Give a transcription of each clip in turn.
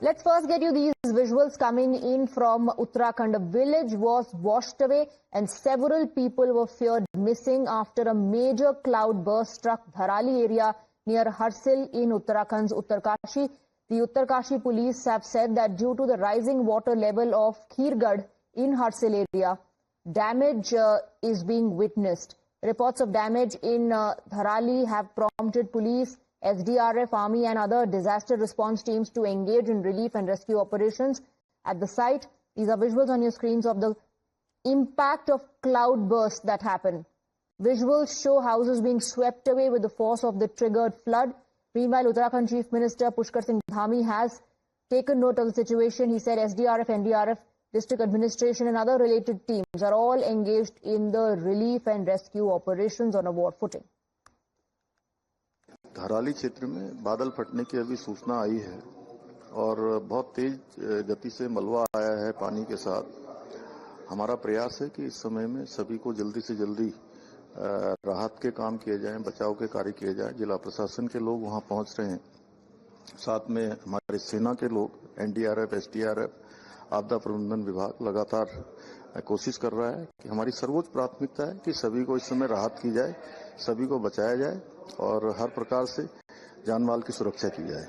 Let's first get you these visuals coming in from Uttarakhand. A village was washed away and several people were feared missing after a major cloud burst struck Dharali area near Harsil in Uttarakhand's Uttarkashi. The Uttarkashi police have said that due to the rising water level of Kheergarh in Harsil area, damage is being witnessed. Reports of damage in Dharali have prompted police, SDRF, Army and other disaster response teams to engage in relief and rescue operations at the site. These are visuals on your screens of the impact of cloud burst that happened. Visuals show houses being swept away with the force of the triggered flood. Meanwhile, Uttarakhand Chief Minister Pushkar Singh Dhami has taken note of the situation. He said SDRF, NDRF, district administration and other related teams are all engaged in the relief and rescue operations on a war footing. Dharali क्षेत्र में बादल फटने की अभी सूचना आई है और बहुत तेज गति से मलबा आया है पानी के साथ। हमारा प्रयास है कि इस समय में सभी को जल्दी से जल्दी राहत के काम किए जाएं, बचाव के कार्य किए जाएं। जिला प्रशासन के लोग वहां पहुंच रहे हैं, साथ में हमारे सेना के लोग, एनडीआरएफ, एसडीआरएफ, आपदा प्रबंधन विभाग लगातार कोशिश कर रहा है कि हमारी सर्वोच्च प्राथमिकता है कि सभी को इस समय राहत की जाए, सभी को बचाया जाए और हर प्रकार से जानमाल की सुरक्षा की जाए।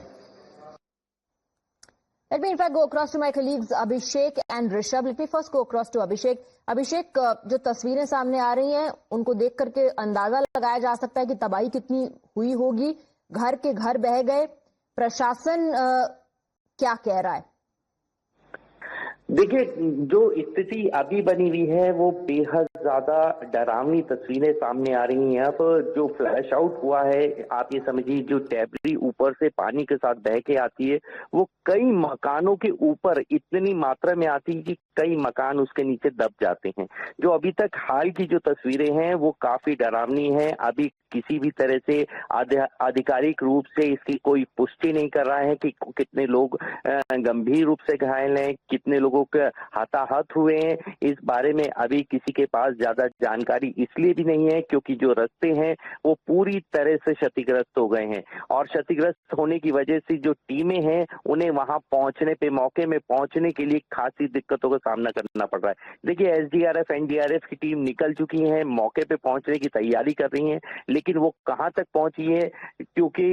Let me in fact go across to my colleagues Abhishek and Rishabh. Let me first go across to Abhishek. Abhishek, जो तस्वीरें सामने आ रही हैं उनको देख करके अंदाजा लगाया जा सकता है कि तबाही कितनी हुई होगी। घर के घर बह गए, प्रशासन क्या कह रहा है? देखिए, जो स्थिति अभी बनी हुई है वो बेहद ज्यादा डरावनी तस्वीरें सामने आ रही हैं। अब जो फ्लैश आउट हुआ है, आप ये समझिए, जो डेब्री ऊपर से पानी के साथ बह के आती है वो कई मकानों के ऊपर इतनी मात्रा में आती है कि कई मकान उसके नीचे दब जाते हैं। जो अभी तक हाल की जो तस्वीरें हैं वो काफी डरावनी है। अभी किसी भी तरह से आधिकारिक रूप से इसकी कोई पुष्टि नहीं कर रहा है कि कितने लोग गंभीर रूप से घायल हैं, कितने लोगों के हताहत हुए हैं। इस बारे में अभी किसी के पास ज्यादा जानकारी इसलिए भी नहीं है क्योंकि जो रास्ते हैं वो पूरी तरह से क्षतिग्रस्त हो गए हैं और क्षतिग्रस्त होने की वजह से जो टीमें हैं उन्हें वहां पहुंचने पे, मौके में पहुंचने के लिए खासी दिक्कतों का सामना करना पड़ रहा है। देखिए, एसडीआरएफ, एनडीआरएफ की टीम निकल चुकी है, मौके पे पहुंचने की तैयारी कर रही है, लेकिन वो कहां तक पहुंची है क्योंकि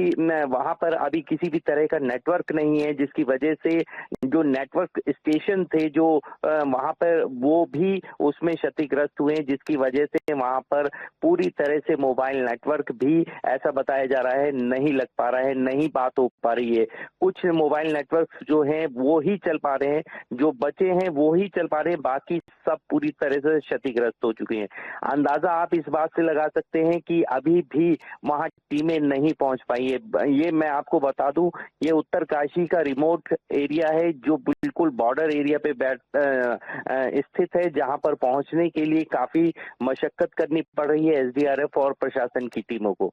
वहां पर अभी किसी भी तरह का नेटवर्क नहीं है, जिसकी वजह से जो नेटवर्क स्टेशन थे जो वहां पर वो भी उसमें क्षतिग्रस्त हुए, जिसकी वजह से वहां पर पूरी तरह से मोबाइल नेटवर्क भी, ऐसा बताया जा रहा है, नहीं लग पा रहा है, नहीं बात हो पा रही है। कुछ मोबाइल नेटवर्क जो हैं वो ही चल पा रहे हैं, जो बचे हैं वो ही चल पा रहे हैं, बाकी सब पूरी तरह से क्षतिग्रस्त हो चुके हैं। अंदाजा आप इस बात से लगा सकते हैं कि अभी भी वहां टीमें नहीं पहुंच पाई है। ये मैं आपको बता दूं, ये उत्तरकाशी का रिमोट एरिया है जो बिल्कुल बॉर्डर एरिया पे स्थित है, जहां पर पहुंचने के लिए काफी मशक्कत करनी पड़ रही है एसडीआरएफ और प्रशासन की टीमों को।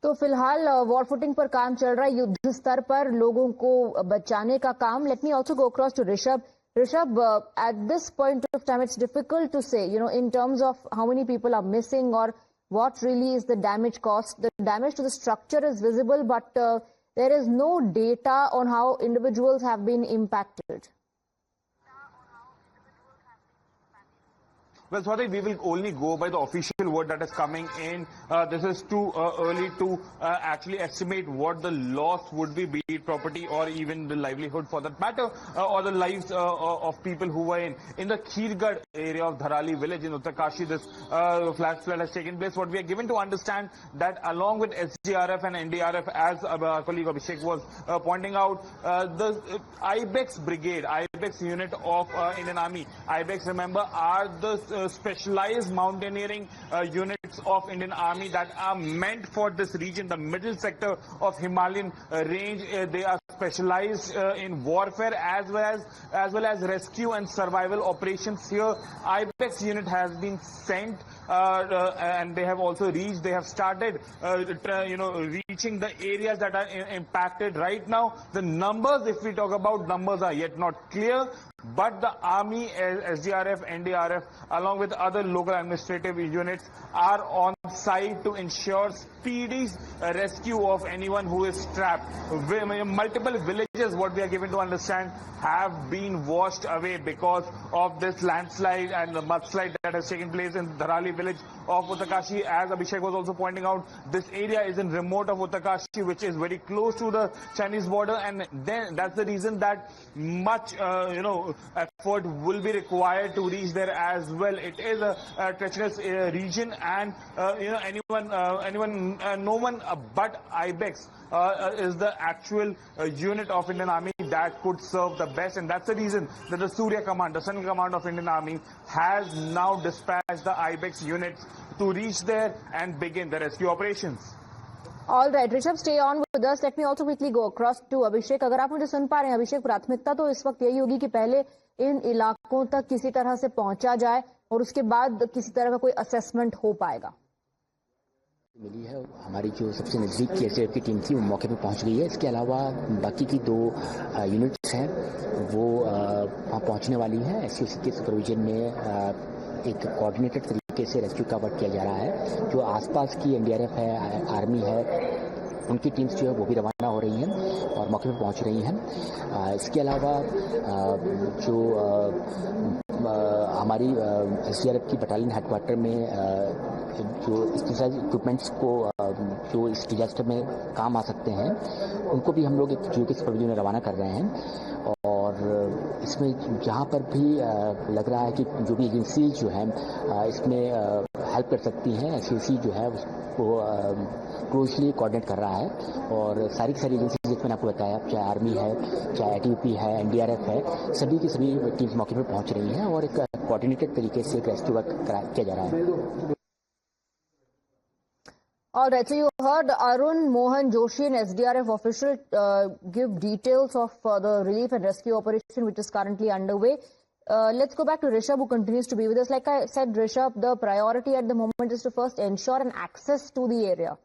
तो फिलहाल वॉर फुटिंग पर काम चल रहा है, युद्ध स्तर पर लोगों को बचाने का काम। Let me also go across to Rishabh. Rishabh, at this point of time, it's difficult to say, in terms of how many people are missing or what really is the damage caused. The damage to the structure is visible, but there is no data on how individuals have been impacted. Well, Swati, we will only go by the official word that is coming in. This is too early to actually estimate what the loss would be it property or even the livelihood for that matter, or the lives of people who were in the Kheergarh area of Dharali village in Uttarkashi. This flash flood has taken place. What we are given to understand that along with SDRF and NDRF, as our colleague Abhishek was pointing out, the IBEX brigade, IBEX unit of Indian Army. IBEX, remember, are the specialized mountaineering units of Indian Army that are meant for this region, the middle sector of Himalayan range. They are specialized in warfare as well as rescue and survival operations. Here, IBEX unit has been sent, and they have also reached. They have started, reaching the areas that are impacted right now. The numbers, if we talk about numbers, are yet not clear. But the Army, SDRF, NDRF, along with other local administrative units, are on site to ensure speedy rescue of anyone who is trapped. Multiple villages, what we are given to understand, have been washed away because of this landslide and the mudslide that has taken place in Dharali village of Uttarkashi. As Abhishek was also pointing out, this area is in remote of Uttarkashi, which is very close to the Chinese border, and then that's the reason that much effort will be required to reach there as well. It is a treacherous region, and no one but IBEX is the actual unit of Indian Army that could serve the best, and that's the reason that the Surya Command, the Central Command of Indian Army, has now dispatched the IBEX units to reach there and begin the rescue operations. All right, Rishabh, stay on with us. Let me also quickly go across to Abhishek. अगर आप मुझे सुन पा रहे हैं अभिषेक, प्राथमिकता तो इस वक्त यही होगी कि पहले इन इलाकों तक किसी तरह से पहुंचा जाए और उसके बाद किसी तरह का कोई असेसमेंट हो पाएगा। मिली है, हमारी जो सबसे नजदीक की एसडीआरएफ की टीम थी वो मौके पे पहुंच गई है। इसके अलावा बाकी की 2 यूनिट्स हैं वो वहाँ पहुंचने वाली हैं। एससीओसी के सुपरविजन में एक कोऑर्डिनेटेड तरीके से रेस्क्यू का वर्क किया जा रहा है। जो आसपास की एनडीआरएफ है, आर्मी है, उनकी टीम्स जो है वो भी रवाना हो रही हैं और मौके पे पहुंच रही हैं। इसके अलावा जो हमारी एसडीआरएफ की बटालियन हेडक्वार्टर में जो स्पेशलाइज्ड इक्विपमेंट्स को जो इस डिजास्टर में काम आ सकते हैं उनको भी हम लोग एक जियो के सुपरविजन में रवाना कर रहे हैं। और इसमें जहाँ पर भी लग रहा है कि जो भी एजेंसी जो है इसमें हेल्प कर सकती हैं, एससीओसी जो है उसको क्लोजली कोऑर्डिनेट कर रहा है। और सारी की सारी एजेंसी जिसमें मैंने आपको बताया, चाहे आर्मी है, चाहे आईटीबीपी है, एनडीआरएफ है, सभी की सभी टीम्स मौके पर पहुंच रही हैं और एक कोऑर्डिनेटेड तरीके से एक रेस्क्यू वर्क किया जा रहा है। All right, so you heard Arun Mohan Joshi, an SDRF official, give details of the relief and rescue operation which is currently underway. Let's go back to Rishabh, who continues to be with us. Like I said, Rishabh, the priority at the moment is to first ensure an access to the area.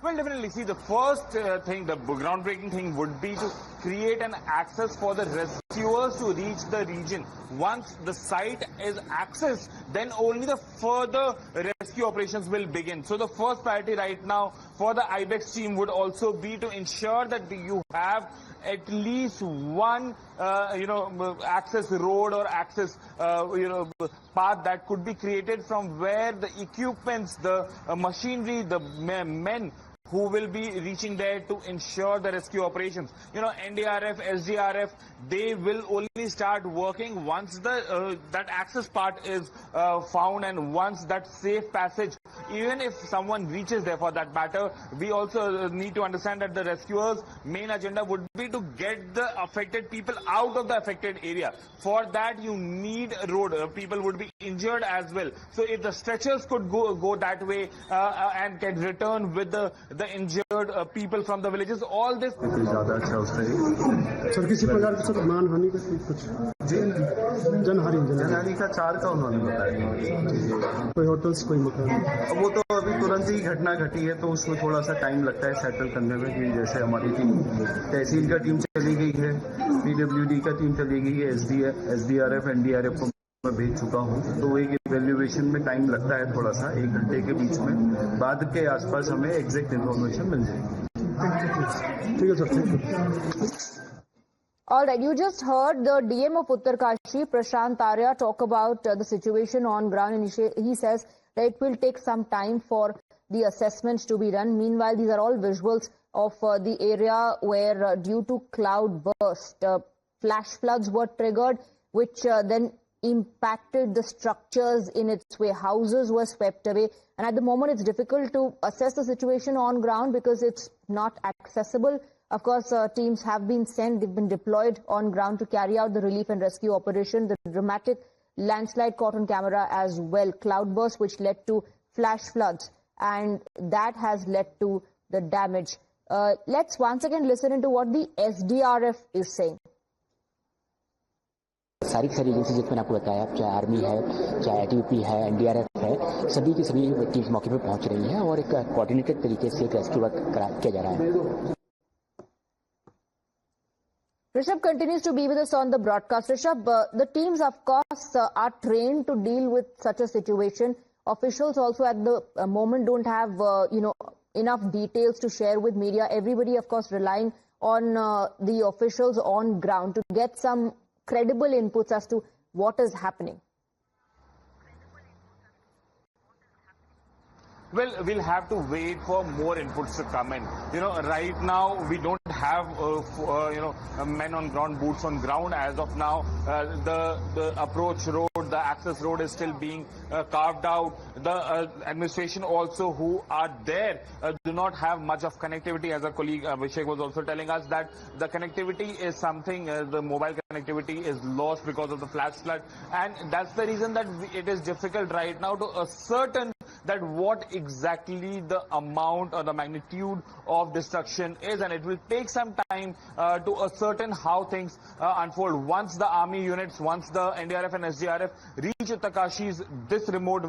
Well, definitely. See, the first thing, the groundbreaking thing would be to create an access for the rescuers to reach the region. Once the site is accessed, then only the further rescue operations will begin. So the first priority right now for the IBEX team would also be to ensure that you have at least one, access road or access, path that could be created from where the equipments, the machinery, the men who will be reaching there to ensure the rescue operations. NDRF, SDRF, they will only start working once the that access part is found and once that safe passage, even if someone reaches there for that matter. We also need to understand that the rescuers' main agenda would be to get the affected people out of the affected area. For that, you need a road. People would be injured as well. So if the stretchers could go that way and can return with the injured people from the villages, all this. ज़्यादा अच्छा उसका sir किसी प्रकार की sir मान हानि का कुछ जनहानि का 4 का उन्होंने बताया। कोई होटल्स, कोई मकान, वो तो अभी तुरंत ही घटना घटी है तो उसमें थोड़ा सा टाइम लगता है सेटल करने में। कि जैसे हमारी टीम तहसील का टीम चली गई है, पीडब्ल्यूडी का टीम चली गई है, एसडीआरएफ, एनडीआरएफ को मैं भेज चुका हूँ। तो एक इवैल्यूएशन में टाइम लगता है थोड़ा सा, 1 घंटे के बीच में। बाद के आसपास हमें एग्जैक्ट इन्फॉर्मेशन मिल जाएगी। ठीक है sir, thank you. All right, you just heard the DM of Uttarkashi, Prashant Arya, talk about the situation on ground, and he says that it will take some time for the assessments to be done. Meanwhile, these are all visuals of the area where due to cloud burst, flash floods were triggered, which then impacted the structures in its way. Houses were swept away, and at the moment it's difficult to assess the situation on ground because it's not accessible. Of course, teams have been sent, they've been deployed on ground to carry out the relief and rescue operation. The dramatic landslide caught on camera as well, cloudburst which led to flash floods, and that has led to the damage. Let's once again listen into what the SDRF is saying. सारी agency जिसमें मैंने आपको बताया, चाहे army है, चाहे ITBP है, NDRF है, सभी की सभी टीम्स मौके पर पहुंच रही हैं और एक कोऑर्डिनेटेड तरीके से एक रेस्क्यू वर्क किया जा रहा है। Rishabh continues to be with us on the broadcast. Rishabh, the teams, of course, are trained to deal with such a situation. Officials also at the moment don't have, enough details to share with media. Everybody, of course, relying on the officials on ground to get some credible inputs as to what is happening. Well, we'll have to wait for more inputs to come in. Right now we don't have, men on ground, boots on ground as of now. The approach road, the access road is still being carved out. The administration also who are there do not have much of connectivity. As our colleague Abhishek was also telling us that the connectivity is something, the mobile connectivity is lost because of the flash flood. And that's the reason that it is difficult right now to ascertain that what exactly the amount or the magnitude of destruction is, and it will take some time to ascertain how things unfold. Once the army units, once the NDRF and SDRF reach Uttarkashi's this remote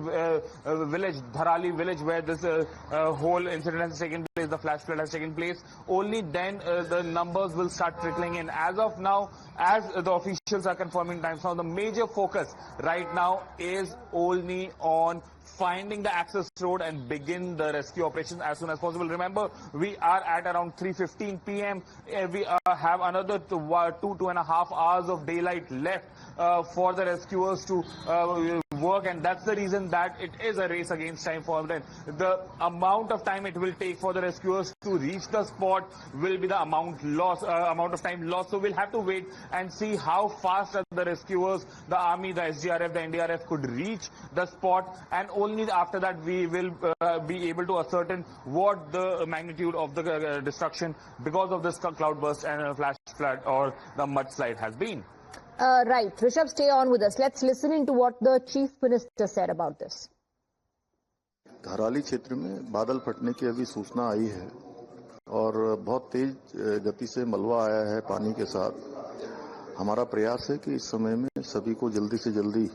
village, Dharali village, where this whole incident has taken place, the flash flood has taken place, only then the numbers will start trickling in. As of now, as the officials are confirming times now, the major focus right now is only on finding the access road and begin the rescue operations as soon as possible. Remember, we are at around 3:15 p.m. We have another 2.5 hours of daylight left for the rescuers to work, and that's the reason that it is a race against time for them. The amount of time it will take for the rescuers to reach the spot will be the amount of time lost. So we'll have to wait and see how fast the rescuers, the army, the SDRF, the NDRF could reach the spot, and only after that we will be able to ascertain what the magnitude of the destruction because of this cloudburst and flash flood or the mudslide has been. Right. Rishabh, stay on with us. Let's listen into what the Chief Minister said about this. Dharali क्षेत्र में बादल फटने की अभी सूचना आई है और बहुत तेज गति से मलबा आया है पानी के साथ। हमारा प्रयास है कि इस समय में सभी को जल्दी से जल्दी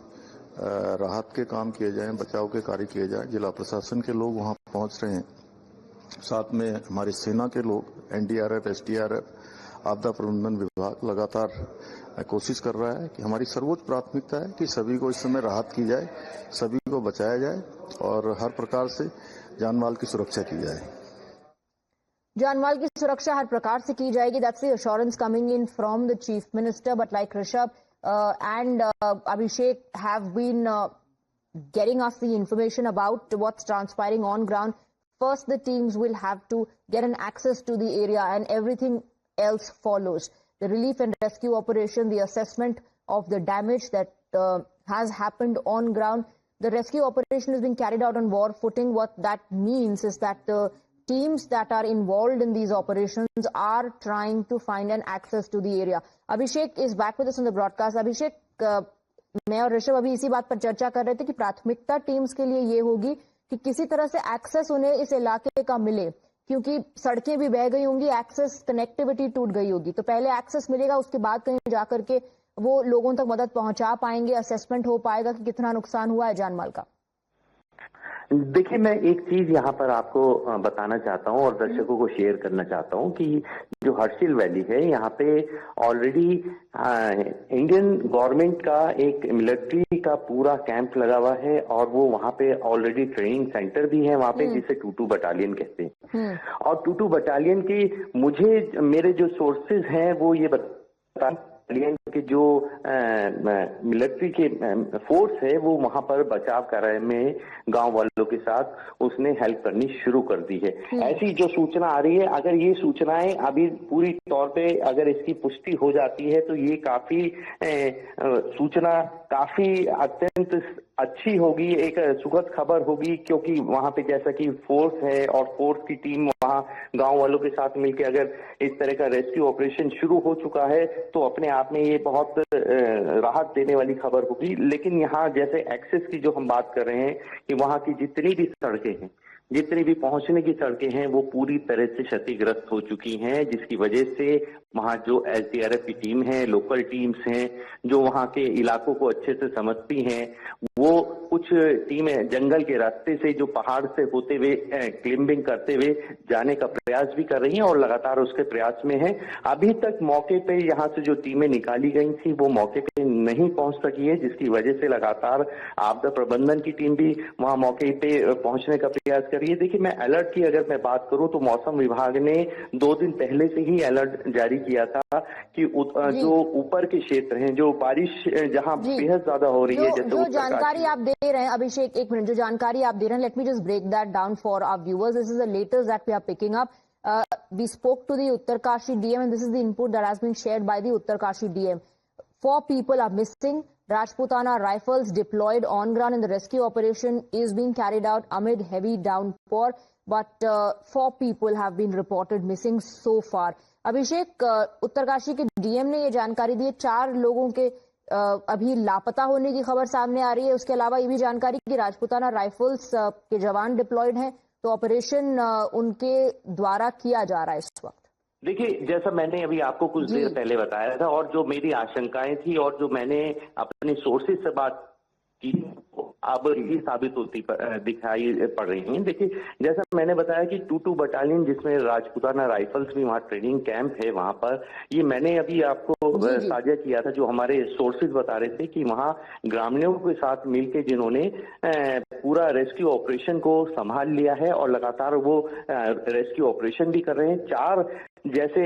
राहत के काम किए जाएं, बचाव के कार्य किए जाएं। जिला प्रशासन के लोग वहां पहुंच रहे हैं, साथ में हमारी सेना के लोग, एनडीआरएफ, एसडीआरएफ, आपदा प्रबंधन विभाग लगातार कोशिश कर रहा है कि हमारी सर्वोच्च प्राथमिकता है कि सभी को इस समय राहत की जाए, सभी को बचाया जाए और हर प्रकार से जानमाल की सुरक्षा की जाए। जानमाल की सुरक्षा हर प्रकार से की जाएगी. That's the assurance coming in from the Chief Minister. But like Rishabh and Abhishek have been getting us the information about what's transpiring on ground. First, the teams will have to get an access to the area and everything else follows. The relief and rescue operation, the assessment of the damage that has happened on ground. The rescue operation is being carried out on war footing. What that means is that the teams that are involved in these operations are trying to find an access to the area. Abhishek is back with us on the broadcast. Abhishek, मैं और ऋषभ अभी इसी बात पर चर्चा कर रहे थे कि प्राथमिकता टीम्स के लिए ये होगी कि किसी तरह से एक्सेस उन्हें इस इलाके का मिले, क्योंकि सड़कें भी बह गई होंगी, एक्सेस कनेक्टिविटी टूट गई होगी. तो पहले एक्सेस मिलेगा, उसके बाद कहीं जाकर के वो लोगों तक मदद पहुंचा पाएंगे, असेसमेंट हो पाएगा कि कितना नुकसान हुआ है जानमाल का. देखिए, मैं एक चीज यहाँ पर आपको बताना चाहता हूँ और दर्शकों को शेयर करना चाहता हूँ कि जो हर्षिल वैली है, यहाँ पे ऑलरेडी इंडियन गवर्नमेंट का एक मिलिट्री का पूरा कैंप लगा हुआ है और वो वहाँ पे ऑलरेडी ट्रेनिंग सेंटर भी है वहाँ पे, जिसे टूटू बटालियन कहते हैं. और टूटू बटालियन की मेरे जो सोर्सेज हैं वो ये बता के जो मिलिट्री के फोर्स है वो वहां पर बचाव कार्य में गांव वालों के साथ उसने हेल्प करनी शुरू कर दी है. ऐसी जो सूचना आ रही है, अगर ये सूचनाएं अभी पूरी तौर पे अगर इसकी पुष्टि हो जाती है तो ये काफी सूचना काफी अत्यंत अच्छी होगी, एक सुखद खबर होगी, क्योंकि वहां पे जैसा कि फोर्स है और फोर्स की टीम वहां गांव वालों के साथ मिलकर अगर इस तरह का रेस्क्यू ऑपरेशन शुरू हो चुका है तो अपने आप में ये बहुत राहत देने वाली खबर होगी. लेकिन यहाँ जैसे एक्सेस की जो हम बात कर रहे हैं कि वहां की जितनी भी सड़कें हैं जितनी भी पहुंचने की सड़कें हैं वो पूरी तरह से क्षतिग्रस्त हो चुकी हैं, जिसकी वजह से वहां जो एसडीआरएफ की टीम है, लोकल टीम्स हैं जो वहां के इलाकों को अच्छे से समझती हैं, वो कुछ टीमें जंगल के रास्ते से जो पहाड़ से होते हुए क्लिंबिंग करते हुए जाने का प्रयास भी कर रही हैं और लगातार उसके प्रयास में है। अभी तक मौके पे यहाँ से जो टीमें निकाली गई थी वो मौके पे नहीं पहुंच सकी है, जिसकी वजह से लगातार आपदा प्रबंधन की टीम भी वहां मौके पे पहुंचने का प्रयास कर रही है। देखिए, मैं अलर्ट की अगर मैं बात करूं तो मौसम विभाग ने 2 दिन पहले से ही अलर्ट जारी किया था कि जो ऊपर के क्षेत्र हैं, जो बारिश जहां बेहद ज्यादा हो रही है, जैसे जो जानकारी आप दे रहे हैं अभिषेक, एक मिनट, जो जानकारी आप दे रहे हैं, let me just break that down for our viewers. This is the latest that we are picking up. We spoke to the Uttarkashi DM and this is the input that has been shared by the Uttarkashi DM. 4 people are missing. Rajputana rifles deployed on ground and the rescue operation is being carried out amid heavy downpour. But 4 people have been reported missing so far. अभिषेक, उत्तरकाशी के DM ने ये जानकारी दी है, 4 लोगों के अभी लापता होने की खबर सामने आ रही है. उसके अलावा ये भी जानकारी कि राजपूताना राइफल्स के जवान डिप्लॉयड हैं, तो ऑपरेशन उनके द्वारा किया जा रहा है इस वक्त. देखिए, जैसा मैंने अभी आपको कुछ देर पहले बताया था और जो मेरी आशंकाएं थी और जो मैंने अपने सोर्सेज से बात की अब ये साबित होती दिखाई पड़ रही हैं. देखिए, जैसा मैंने बताया कि 22 बटालियन जिसमें राजपूताना राइफल्स भी वहाँ ट्रेनिंग कैंप है वहां पर, ये मैंने अभी आपको साझा किया था. जो हमारे सोर्सेज बता रहे थे कि वहाँ ग्रामीणों के साथ मिलकर जिन्होंने पूरा रेस्क्यू ऑपरेशन को संभाल लिया है और लगातार वो रेस्क्यू ऑपरेशन भी कर रहे हैं. 4 जैसे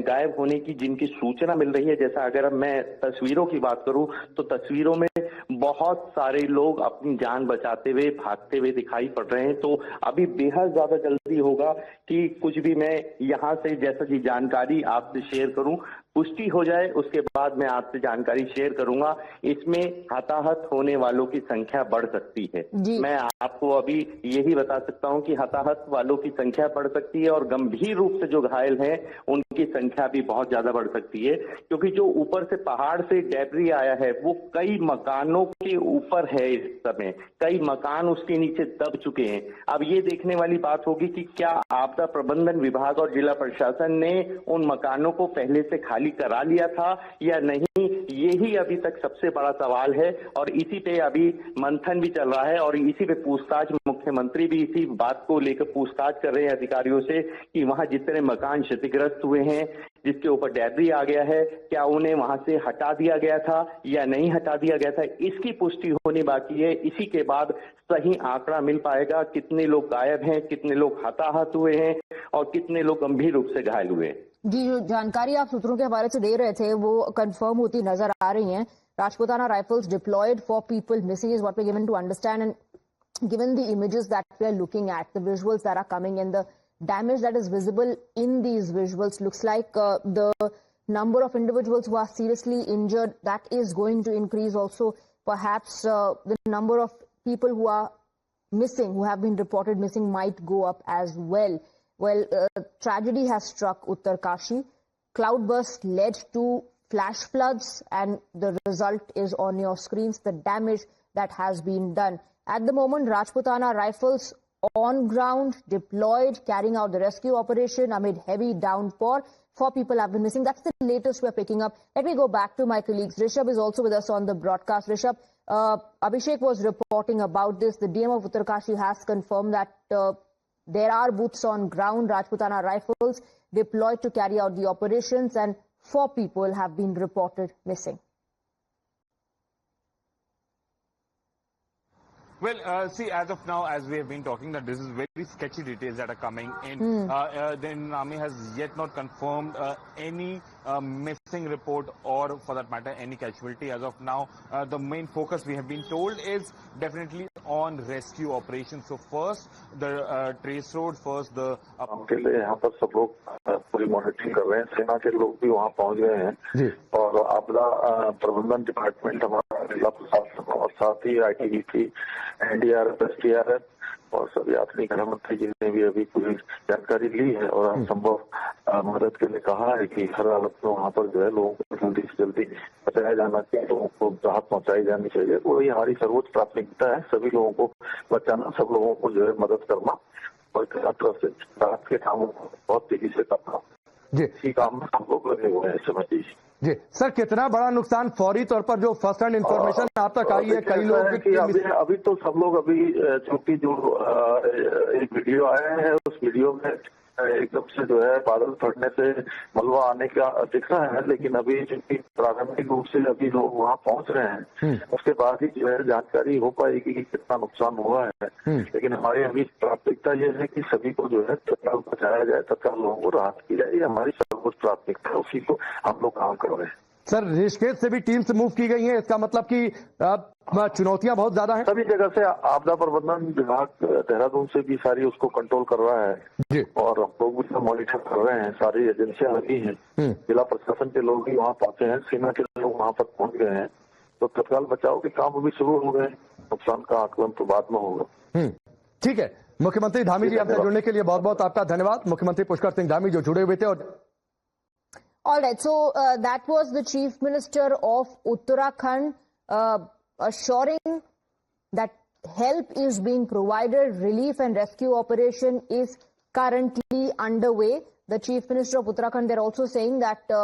गायब होने की जिनकी सूचना मिल रही है, जैसा अगर मैं तस्वीरों की बात करूं तो तस्वीरों में बहुत सारे लोग अपनी जान बचाते हुए भागते हुए दिखाई पड़ रहे हैं. तो अभी बेहद ज्यादा जल्दी होगा कि कुछ भी मैं यहां से जैसा कि जानकारी आपसे शेयर करूं, पुष्टि हो जाए उसके बाद मैं आपसे जानकारी शेयर करूंगा. इसमें हताहत होने वालों की संख्या बढ़ सकती है. मैं आपको अभी यही बता सकता हूं कि हताहत वालों की संख्या बढ़ सकती है और गंभीर रूप से जो घायल हैं उनकी संख्या भी बहुत ज्यादा बढ़ सकती है, क्योंकि जो ऊपर से पहाड़ से डेब्री आया है वो कई मकानों के ऊपर है. इस समय कई मकान उसके नीचे दब चुके हैं. अब ये देखने वाली बात होगी कि क्या आपदा प्रबंधन विभाग और जिला प्रशासन ने उन मकानों को पहले से खाली करा लिया था या नहीं, यही अभी तक सबसे बड़ा सवाल है. और इसी पे अभी मंथन भी चल रहा है और इसी पे पूछताछ, मुख्यमंत्री भी इसी बात को लेकर पूछताछ कर रहे हैं अधिकारियों से कि वहां जितने मकान क्षतिग्रस्त हुए हैं, जिसके ऊपर डेब्री आ गया है, क्या उन्हें वहां से हटा दिया गया था या नहीं हटा दिया गया था, इसकी पुष्टि होनी बाकी है. इसी के बाद सही आंकड़ा मिल पाएगा, कितने लोग गायब हैं, कितने लोग हताहत हुए हैं और कितने लोग गंभीर रूप से घायल हुए हैं. जी, जो जानकारी आप सूत्रों के हवाले से दे रहे थे वो कंफर्म होती नजर आ रही हैं. Rajputana rifles deployed, 4 people missing is what we're given to understand. And given the images that we're looking at, the visuals that are coming and the damage that is visible in these visuals, looks like the number of individuals who are seriously injured, that is going to increase also. Perhaps the number of people who are missing, who have been reported missing, might go up as well. Well, tragedy has struck Uttarkashi. Cloudburst led to flash floods and the result is on your screens, the damage that has been done. At the moment, Rajputana rifles on ground, deployed, carrying out the rescue operation amid heavy downpour. 4 people have been missing. That's the latest we're picking up. Let me go back to my colleagues. Rishabh is also with us on the broadcast. Rishabh, Abhishek was reporting about this. The DM of Uttarkashi has confirmed that there are boots on ground, Rajputana rifles deployed to carry out the operations, and 4 people have been reported missing. Well, see, as of now, as we have been talking, that this is very sketchy details that are coming in. The army has yet not confirmed any missing report or, for that matter, any casualty. As of now, the main focus, we have been told, is definitely on rescue operations. So first, the trace road, first the... के लिए यहाँ पर सब लोग पूरी monitoring कर रहे हैं. सेना के लोग भी वहाँ पहुँच गए हैं और आपदा प्रबंधन डिपार्टमेंट, हमारा जिला प्रशासन और साथ ही ITBP, NDRF, SDRF और सभी यात्री गृह मंत्री जी ने भी अभी पूरी जानकारी ली है और संभव मदद के लिए कहा है कि हर हालत में वहाँ पर जो है लोगों को जल्दी से जल्दी बचाया जाना चाहिए, लोगों को राहत पहुंचाई जानी चाहिए। तो वही हमारी सर्वोच्च प्राथमिकता है, सभी लोगों को बचाना, सब लोगों को जो है मदद करना और तरह से राहत के कामों को बहुत तेजी से करना। जी इसी काम में हम लोग लगे हुए हैं इस समय। जी सर, कितना बड़ा नुकसान फौरी तौर पर जो फर्स्ट हैंड इंफॉर्मेशन आप तक आई है? कई लोग कि अभी तो सब लोग चूंकि जो एक वीडियो आया है उस वीडियो में एकदम से जो है बादल फटने से मलबा आने का दिख रहा है, लेकिन अभी चूंकि प्रारंभिक रूप से अभी लोग वहाँ पहुंच रहे हैं, उसके बाद ही जो है जानकारी हो पाएगी कि कितना नुकसान हुआ है। लेकिन हमारी अभी प्राथमिकता ये है कि सभी को जो है तत्काल बचाया जाए, तत्काल लोगों को राहत की जाए, ये हमारी सर्वोच्च प्राथमिकता है, उसी को हम लोग काम कर रहे हैं। सर, ऋषिकेश से भी टीम्स मूव की गई हैं, इसका मतलब कि चुनौतियां बहुत ज्यादा हैं। सभी जगह से आपदा प्रबंधन विभाग देहरादून से भी सारी उसको कंट्रोल कर रहा है जी। और हम लोग भी मॉनिटर कर रहे हैं, सारी एजेंसियां लगी हैं, जिला प्रशासन के लोग भी वहाँ पहुंचे हैं, सेना के लोग वहाँ पर पहुंच गए हैं, तो तत्काल बचाव के काम अभी शुरू हो गए। नुकसान का आकलन तो बाद में होगा। ठीक है, मुख्यमंत्री धामी जी, आपसे जुड़ने के लिए बहुत बहुत आपका धन्यवाद। मुख्यमंत्री पुष्कर सिंह धामी जो जुड़े हुए थे। और All right, so that was the Chief Minister of Uttarakhand assuring that help is being provided, relief and rescue operation is currently underway. The Chief Minister of Uttarakhand, they're also saying that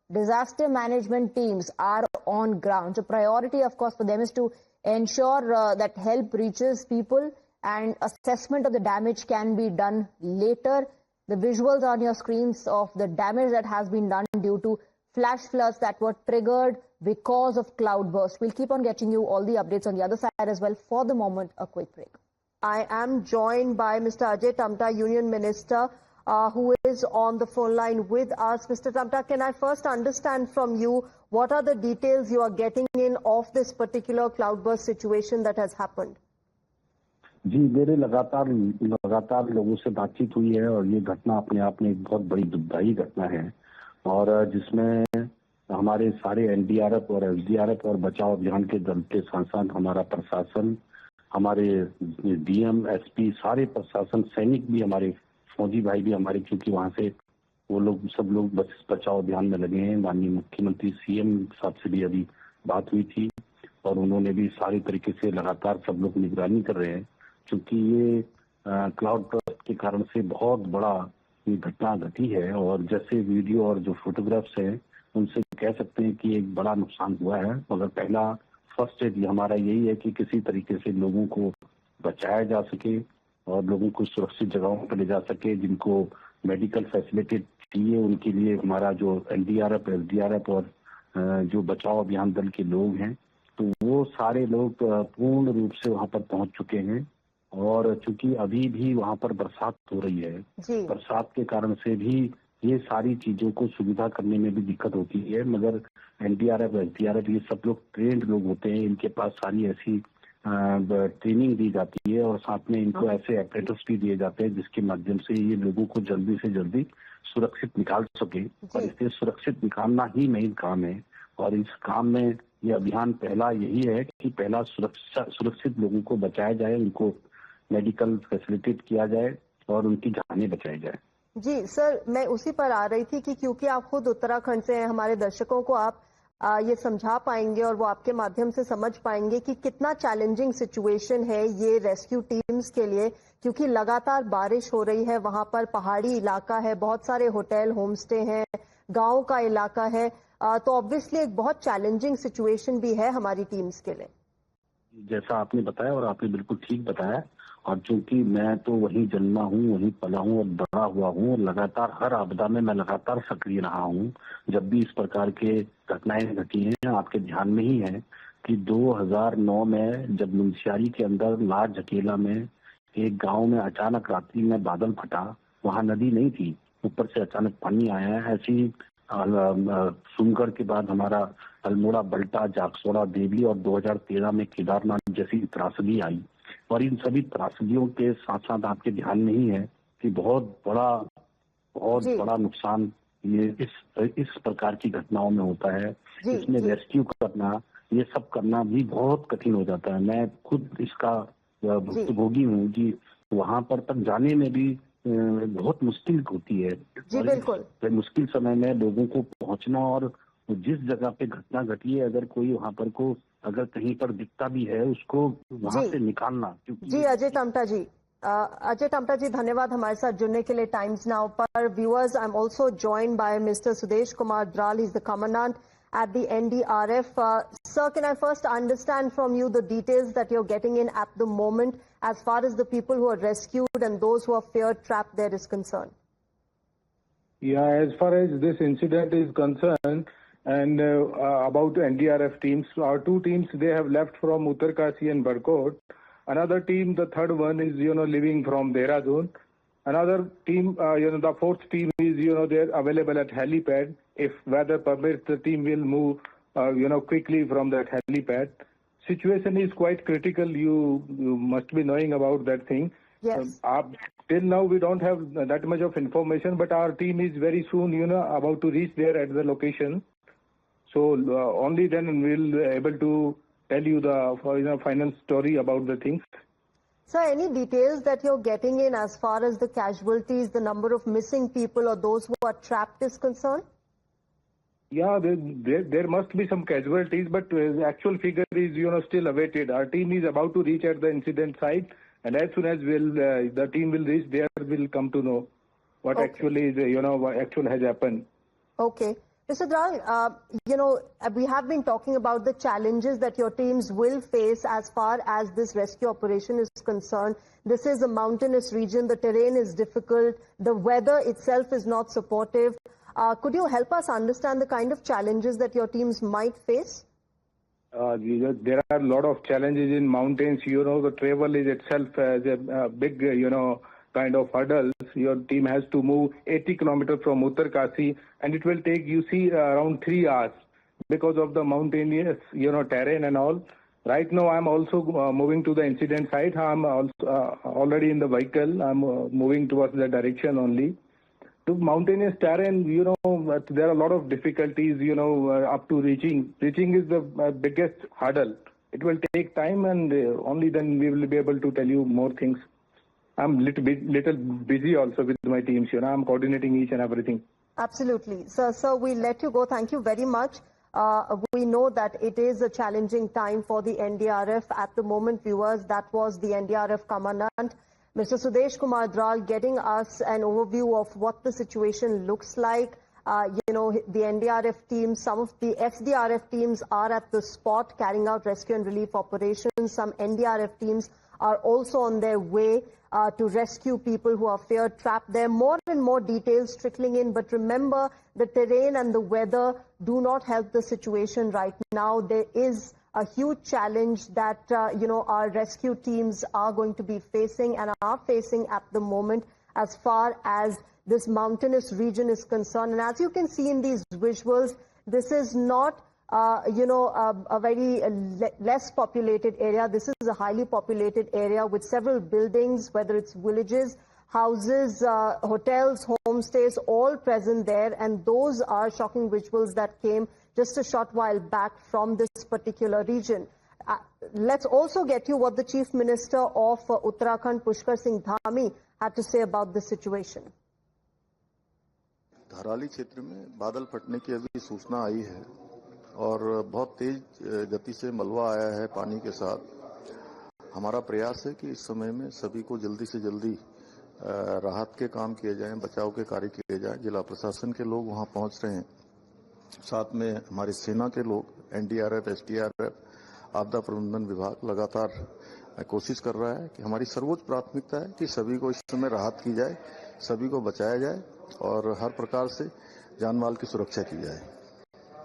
disaster management teams are on ground. So priority, of course, for them is to ensure that help reaches people and assessment of the damage can be done later. The visuals on your screens of the damage that has been done due to flash floods that were triggered because of cloudburst. We'll keep on getting you all the updates on the other side as well. For the moment, a quick break. I am joined by Mr. Ajay Tamta, Union Minister, who is on the phone line with us. Mr. Tamta, can I first understand from you what are the details you are getting in of this particular cloudburst situation that has happened? जी, मेरे लगातार लोगों से बातचीत हुई है और ये घटना अपने आप में एक बहुत बड़ी दुखदायी घटना है और जिसमें हमारे सारे एनडीआरएफ और एसडीआरएफ और बचाव अभियान के दल के साथ साथ हमारा प्रशासन, हमारे डीएम, एसपी, सारे प्रशासन, सैनिक भी, हमारे फौजी भाई भी हमारे, क्योंकि वहाँ से वो लोग सब लोग बचाव अभियान में लगे हैं। माननीय मुख्यमंत्री सीएम साहब से भी अभी बात हुई थी और उन्होंने भी सारे तरीके से लगातार सब लोग निगरानी कर रहे हैं, क्योंकि ये क्लाउड बर्स्ट के कारण से बहुत बड़ा ये घटना घटी है और जैसे वीडियो और जो फोटोग्राफ्स हैं उनसे कह सकते हैं कि एक बड़ा नुकसान हुआ है। मगर पहला फर्स्ट एड हमारा यही है कि किसी तरीके से लोगों को बचाया जा सके और लोगों को सुरक्षित जगहों पर ले जा सके। जिनको मेडिकल फैसिलिटी चाहिए उनके लिए हमारा जो एनडीआरएफ, एसडीआरएफ और जो बचाव अभियान दल के लोग हैं, तो वो सारे लोग पूर्ण रूप से वहाँ पर पहुँच चुके हैं। और चूंकि अभी भी वहाँ पर बरसात हो रही है, बरसात के कारण से भी ये सारी चीजों को सुविधा करने में भी दिक्कत होती है। मगर एनडीआरएफ, एसडीआरएफ ये सब लोग ट्रेंड लोग होते हैं, इनके पास सारी ऐसी ट्रेनिंग दी जाती है और साथ में इनको ऐसे ऑपरेटर्स भी दिए जाते हैं जिसके माध्यम से ये लोगों को जल्दी से जल्दी सुरक्षित निकाल सके। और इससे सुरक्षित निकालना ही मेन काम है और इस काम में ये अभियान पहला यही है कि पहला सुरक्षित लोगों को बचाया जाए, उनको मेडिकल फैसिलिटेट किया जाए और उनकी जानें बचाई जाए। जी सर, मैं उसी पर आ रही थी कि क्योंकि आप खुद उत्तराखंड से हैं, हमारे दर्शकों को आप ये समझा पाएंगे और वो आपके माध्यम से समझ पाएंगे कि कितना चैलेंजिंग सिचुएशन है ये रेस्क्यू टीम्स के लिए, क्योंकि लगातार बारिश हो रही है, वहां पर पहाड़ी इलाका है, बहुत सारे होटल, होम स्टे हैं, गाँव का इलाका है, तो ऑब्वियसली एक बहुत चैलेंजिंग सिचुएशन भी है हमारी टीम्स के लिए। जैसा आपने बताया और आपने बिल्कुल ठीक बताया, और चूंकि मैं तो वहीं जन्मा हूँ, वहीं पला हूँ और बड़ा हुआ हूँ और लगातार हर आपदा में मैं लगातार सक्रिय रहा हूँ। जब भी इस प्रकार के घटनाएं घटी हैं, आपके ध्यान में ही है कि 2009 में जब मुंशियारी के अंदर लाल झकेला में एक गांव में अचानक रात्रि में बादल फटा, वहां नदी नहीं थी, ऊपर से अचानक पानी आया। ऐसी सुनगढ़ के बाद हमारा अल्मोड़ा, बल्टा, जागसोड़ा, देवली और 2013 में केदारनाथ जैसी त्रासदी आई। और इन सभी त्रासदियों के साथ साथ आपके ध्यान में ही है कि बहुत बड़ा नुकसान ये इस प्रकार की घटनाओं में होता है। इसमें रेस्क्यू करना, ये सब करना भी बहुत कठिन हो जाता है। मैं खुद इसका भुक्तभोगी हूँ कि वहां पर तक जाने में भी बहुत मुश्किल होती है। जी और बिल्कुल। इस मुश्किल समय में लोगों को पहुंचना और जिस जगह पे घटना घटी है अगर कोई वहां पर को अगर कहीं पर दिखता भी है उसको वहां जी। से निकालना, क्योंकि जी अजय टमटा जी, अजय टमटा जी धन्यवाद हमारे साथ जुड़ने के लिए टाइम्स नाउ पर। Viewers, I am also joined by mister Sudesh Kumar Dral, he is the commandant at the NDRF. Sir, can I first understand from you the details that you're getting in at the moment as far as the people who are rescued and those who are feared trapped there is concerned? Yeah, as far as this incident is concerned, and about NDRF teams, our two teams, they have left from Uttarkasi and Barkot. Another team, the third one is, leaving from Dehradun. Another team, the fourth team is, they're available at helipad. If weather permits, the team will move, quickly from that helipad. Situation is quite critical. You must be knowing about that thing. Yes. Till now, we don't have that much of information, but our team is very soon, about to reach there at the location. So only then we'll be able to tell you the final story about the things. Sir, any details that you're getting in as far as the casualties, the number of missing people or those who are trapped is concerned? Yeah, there must be some casualties, but the actual figure is, still awaited. Our team is about to reach at the incident site, and as soon as the team will reach there, we'll come to know what actually is, what actually has happened. Okay. Mr. Dral, we have been talking about the challenges that your teams will face as far as this rescue operation is concerned. This is a mountainous region. The terrain is difficult. The weather itself is not supportive. Could you help us understand the kind of challenges that your teams might face? There are a lot of challenges in mountains. The travel is itself as a big, kind of hurdles. Your team has to move 80 kilometers from Uttarkasi, and it will take, around 3 hours because of the mountainous, terrain and all. Right now, I'm also moving to the incident site. I'm also already in the vehicle. I'm moving towards the direction only. To mountainous terrain, there are a lot of difficulties, up to reaching. Reaching is the biggest hurdle. It will take time, and only then we will be able to tell you more things. I'm little busy also with my teams. I'm coordinating each and everything. Absolutely. Sir, we'll let you go. Thank you very much. We know that it is a challenging time for the NDRF. At the moment, viewers, that was the NDRF commandant, Mr. Sudesh Kumar Dral, getting us an overview of what the situation looks like. The NDRF teams, some of the SDRF teams are at the spot carrying out rescue and relief operations. Some NDRF teams are also on their way to rescue people who are feared trapped there. More and more details trickling in, but remember, the terrain and the weather do not help the situation right now. There is a huge challenge that, our rescue teams are going to be facing and are facing at the moment as far as this mountainous region is concerned. And as you can see in these visuals, this is not a very less populated area. This is a highly populated area with several buildings, whether it's villages, houses, hotels, homestays, all present there. And those are shocking visuals that came just a short while back from this particular region. Let's also get you what the Chief Minister of Uttarakhand, Pushkar Singh Dhami, had to say about this situation. Dharali क्षेत्र में बादल फटने की अभी सूचना आई है और बहुत तेज गति से मलबा आया है पानी के साथ। हमारा प्रयास है कि इस समय में सभी को जल्दी से जल्दी राहत के काम किए जाएं, बचाव के कार्य किए जाएं। जिला प्रशासन के लोग वहां पहुंच रहे हैं, साथ में हमारी सेना के लोग, एनडीआरएफ, एसडीआरएफ, आपदा प्रबंधन विभाग लगातार कोशिश कर रहा है कि हमारी सर्वोच्च प्राथमिकता है कि सभी को इस समय राहत की जाए, सभी को बचाया जाए और हर प्रकार से जान माल की सुरक्षा की जाए।